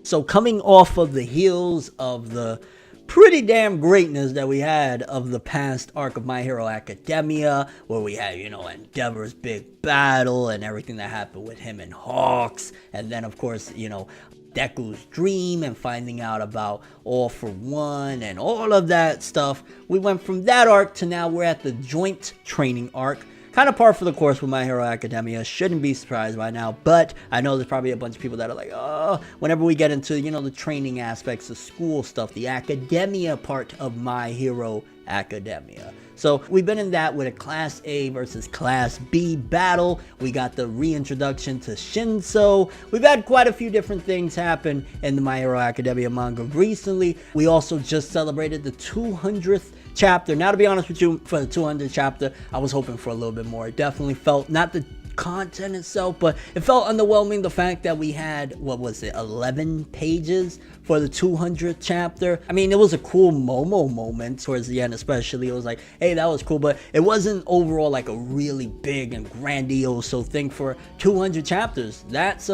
So coming off of the heels of the pretty damn greatness that we had of the past arc of My Hero Academia, where we had, Endeavor's big battle and everything that happened with him and Hawks, and then of course, Deku's dream and finding out about All for One and all of that stuff. We went from that arc to now we're at the joint training arc. Kind of par for the course with My Hero Academia. Shouldn't be surprised by now, but I know there's probably a bunch of people that are like, oh, whenever we get into, the training aspects, the school stuff, the academia part of My Hero Academia. So we've been in that with a Class A versus Class B battle. We got the reintroduction to Shinso. We've had quite a few different things happen in the My Hero Academia manga recently. We also just celebrated the 200th chapter. Now, to be honest with you, for the 200th chapter, I was hoping for a little bit more. It definitely felt, not the content itself, but it felt underwhelming, the fact that we had, 11 pages for the 200th chapter. I mean, it was a cool Momo moment towards the end, especially. It was like, hey, that was cool, but it wasn't overall like a really big and grandiose thing for 200 chapters. That's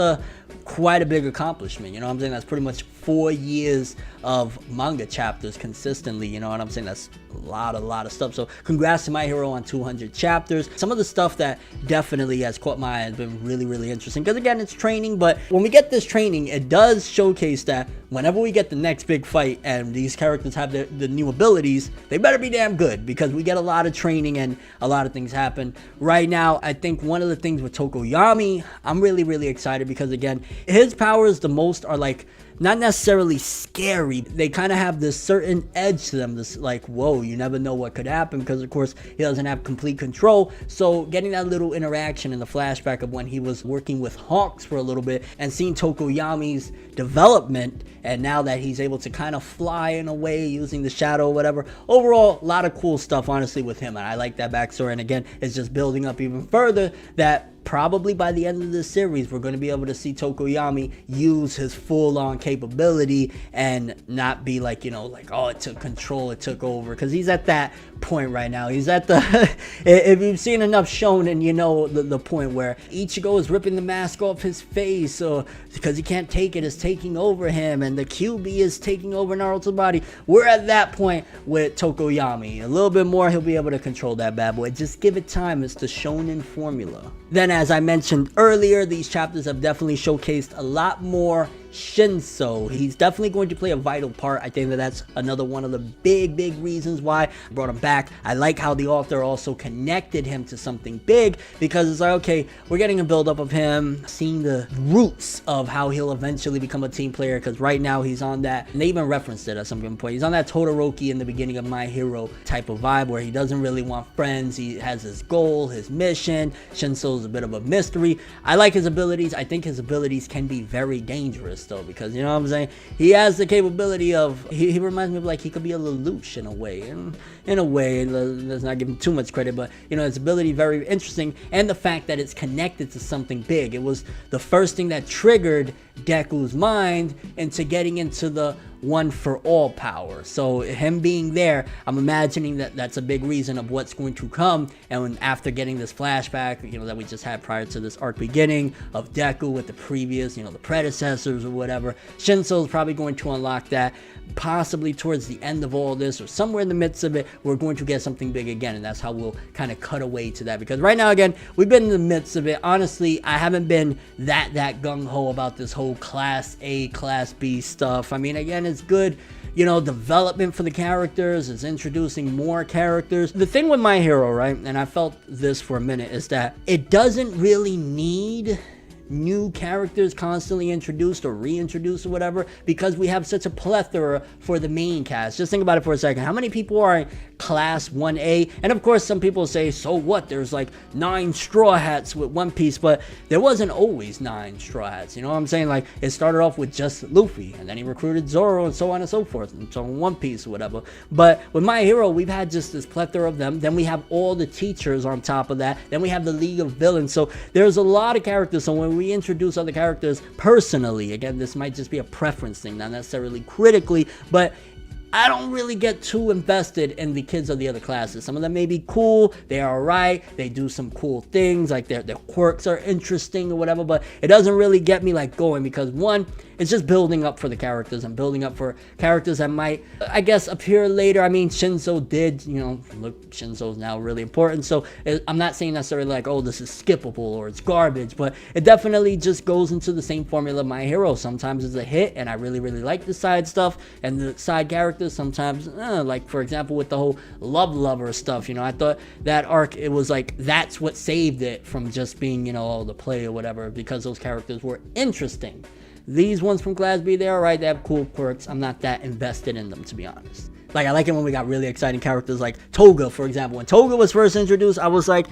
quite a big accomplishment, you know what I'm saying? That's pretty much 4 years of manga chapters consistently, you know what I'm saying? That's a lot of stuff. So congrats to My Hero on 200 chapters. Some of the stuff that definitely has caught my eye has been really interesting, because again, it's training, but when we get this training, it does showcase that whenever we get the next big fight and these characters have the new abilities, they better be damn good, because we get a lot of training and a lot of things happen. Right now, I think one of the things with Tokoyami, I'm really excited, because again, his powers the most are like not necessarily scary. They kind of have this certain edge to them, this like, whoa, you never know what could happen, because of course he doesn't have complete control. So getting that little interaction in the flashback of when he was working with Hawks for a little bit and seeing Tokoyami's development, and now that he's able to kind of fly in a way using the shadow or whatever, overall a lot of cool stuff honestly with him, and I like that backstory. And again, it's just building up even further that probably by the end of this series, we're going to be able to see Tokoyami use his full-on capability and not be like, oh, it took control, it took over, because he's at that point right now. He's at the, if you've seen enough Shonen, you know the point where Ichigo is ripping the mask off his face, or because he can't take it, it's taking over him, and the QB is taking over Naruto's body. We're at that point with Tokoyami. A little bit more, he'll be able to control that bad boy. Just give it time. It's the Shonen formula. Then, as I mentioned earlier, these chapters have definitely showcased a lot more Shinso. He's definitely going to play a vital part. I think that's another one of the big reasons why I brought him back. I like how the author also connected him to something big, because it's like, okay, we're getting a build-up of him, seeing the roots of how he'll eventually become a team player, because right now he's on that, and they even referenced it at some given point, he's on that Todoroki in the beginning of My Hero type of vibe, where he doesn't really want friends. He has his goal, his mission. Shinso's a bit of a mystery. I like his abilities. I think his abilities can be very dangerous though, because you know what I'm saying, he has the capability of, he reminds me of like, he could be a Lelouch in a way, and in a way, let's not give him too much credit, but his ability very interesting, and the fact that it's connected to something big. It was the first thing that triggered Deku's mind into getting into the one for all power. So him being there, I'm imagining that that's a big reason of what's going to come. And when, after getting this flashback, that we just had prior to this arc beginning of Deku with the previous, the predecessors or whatever, Shinso's probably going to unlock that. Possibly towards the end of all this, or somewhere in the midst of it, we're going to get something big again, and that's how we'll kind of cut away to that, because right now, again, we've been in the midst of it. Honestly, I haven't been that gung-ho about this whole Class A, Class B stuff. I mean, again, it's good, development for the characters, it's introducing more characters. The thing with My Hero, right, and I felt this for a minute, is that it doesn't really need new characters constantly introduced or reintroduced or whatever, because we have such a plethora for the main cast. Just think about it for a second. How many people are in Class 1A? And of course, some people say, so what? There's like 9 Straw Hats with One Piece, but there wasn't always 9 Straw Hats. You know what I'm saying? Like, it started off with just Luffy, and then he recruited Zoro, and so on and so forth, and so on One Piece or whatever. But with My Hero, we've had just this plethora of them. Then we have all the teachers on top of that. Then we have the League of Villains. So there's a lot of characters. So when we introduce other characters personally, again, this might just be a preference thing, not necessarily critically, but I don't really get too invested in the kids of the other classes. Some of them may be cool, they are alright, they do some cool things, like their quirks are interesting or whatever, but it doesn't really get me like going, because one, it's just building up for the characters and building up for characters that might, I guess, appear later. I mean, Shinzo did, you know, look, Shinzo's now really important, so I'm not saying necessarily like, oh, this is skippable or it's garbage, but it definitely just goes into the same formula of My Hero. Sometimes it's a hit and I really like the side stuff and the side characters. Sometimes like for example with the whole love lover stuff, you know, I thought that arc, it was like that's what saved it from just being, you know, all the play or whatever, because those characters were interesting. These ones from Class B, they're alright, they have cool quirks. I'm not that invested in them, to be honest. Like, I like it when we got really exciting characters like Toga, for example. When Toga was first introduced, I was like,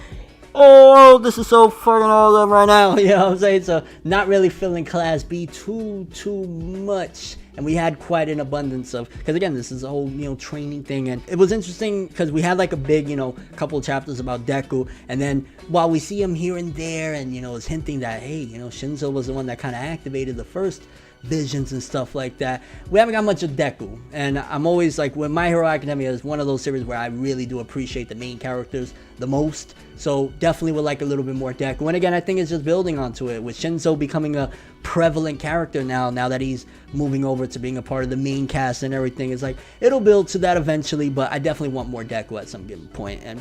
oh, this is so fucking awesome right now. You know what I'm saying? So, not really feeling Class B too much. And we had quite an abundance of, because again, this is a whole, you know, training thing. And it was interesting because we had like a big, you know, couple of chapters about Deku. And then while we see him here and there and, you know, it's hinting that, hey, you know, Shinzo was the one that kind of activated the first visions and stuff like that, we haven't got much of Deku. And I'm always like, when My Hero Academia is one of those series where I really do appreciate the main characters the most, so definitely would like a little bit more Deku. And again, I think it's just building onto it, with Shinzo becoming a prevalent character now that he's moving over to being a part of the main cast and everything. It's like, it'll build to that eventually, but I definitely want more Deku at some given point. And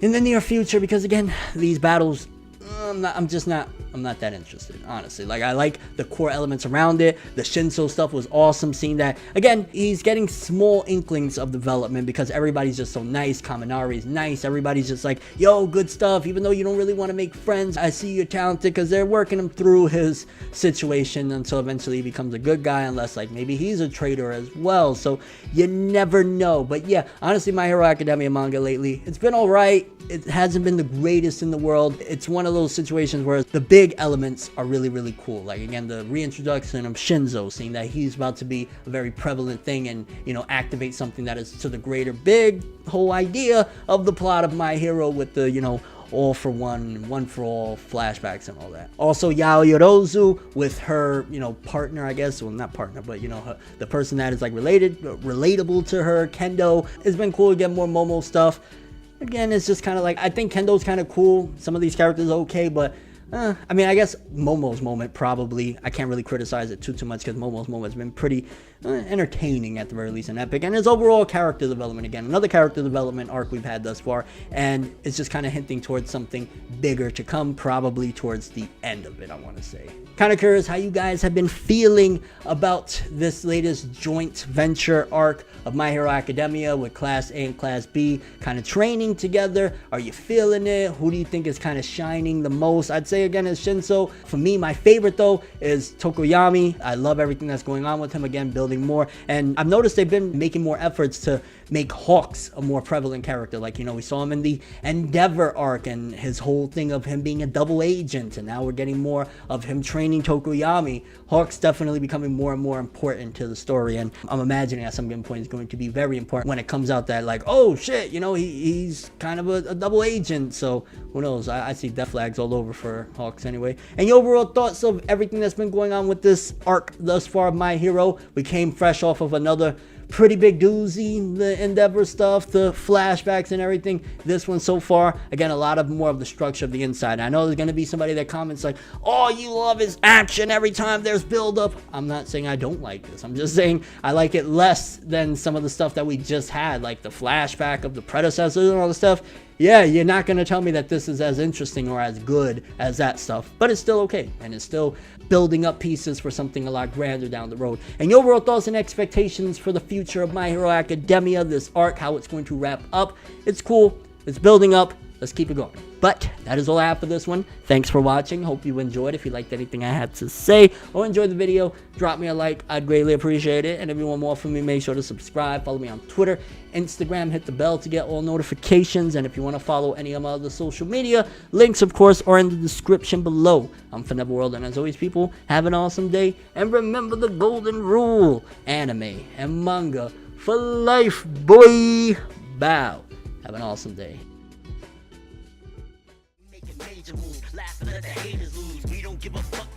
in the near future, because again, these battles, I'm not that interested, honestly. Like, I like the core elements around it. The Shinzo stuff was awesome, seeing that, again, he's getting small inklings of development because everybody's just so nice. Kaminari's nice. Everybody's just like, yo, good stuff. Even though you don't really want to make friends, I see you're talented, because they're working him through his situation until eventually he becomes a good guy, unless, like, maybe he's a traitor as well. So, you never know. But yeah, honestly, My Hero Academia manga lately, it's been alright. It hasn't been the greatest in the world. It's one of those situations where the big elements are really cool. Like, again, the reintroduction of Shinzo, seeing that he's about to be a very prevalent thing and, you know, activate something that is to the greater big whole idea of the plot of My Hero, with the, you know, all for one, one for all flashbacks and all that. Also, Yao Yorozu with her, you know, partner, I guess. Well, not partner, but, you know, the person that is like relatable to her, Kendo. It's been cool to get more Momo stuff. Again, it's just kind of like, I think Kendo's kind of cool. Some of these characters are okay, but I mean, I guess Momo's moment, probably, I can't really criticize it too much, because Momo's moment has been pretty entertaining at the very least in Epic. And his overall character development, again, another character development arc we've had thus far, and it's just kind of hinting towards something bigger to come, probably towards the end of it, I want to say. Kind of curious how you guys have been feeling about this latest joint venture arc of My Hero Academia with Class A and Class B kind of training together. Are you feeling it? Who do you think is kind of shining the most? I'd say, again, it's Shinzo. For me, my favorite though is Tokoyami. I love everything that's going on with him, again, building more. And I've noticed they've been making more efforts to make Hawks a more prevalent character. Like, you know, we saw him in the Endeavor arc and his whole thing of him being a double agent, and now we're getting more of him training Tokoyami. Hawks definitely becoming more and more important to the story, and I'm imagining at some given point is going to be very important when it comes out that, like, oh shit, you know, he's kind of a double agent. So who knows? I see death flags all over for Hawks anyway. And your overall thoughts of everything that's been going on with this arc thus far of My Hero? We came fresh off of another pretty big doozy, the Endeavor stuff, the flashbacks and everything. This one so far, again, a lot of more of the structure of the inside. I know there's going to be somebody that comments like, all you love is action every time there's build up. I'm not saying I don't like this. I'm just saying I like it less than some of the stuff that we just had, like the flashback of the predecessors and all the stuff. Yeah, you're not going to tell me that this is as interesting or as good as that stuff, but it's still okay, and it's still building up pieces for something a lot grander down the road. And your overall thoughts and expectations for the future of My Hero Academia, this arc, how it's going to wrap up. It's cool, it's building up, let's keep it going. But that is all I have for this one. Thanks for watching. Hope you enjoyed. If you liked anything I had to say or enjoyed the video, drop me a like. I'd greatly appreciate it. And if you want more from me, make sure to subscribe. Follow me on Twitter, Instagram. Hit the bell to get all notifications. And if you want to follow any of my other social media, links, of course, are in the description below. I'm ForneverWorld. And as always, people, have an awesome day. And remember the golden rule. Anime and manga for life, boy. Bow. Have an awesome day. Major moves, laughing at the haters lose. We don't give a fuck.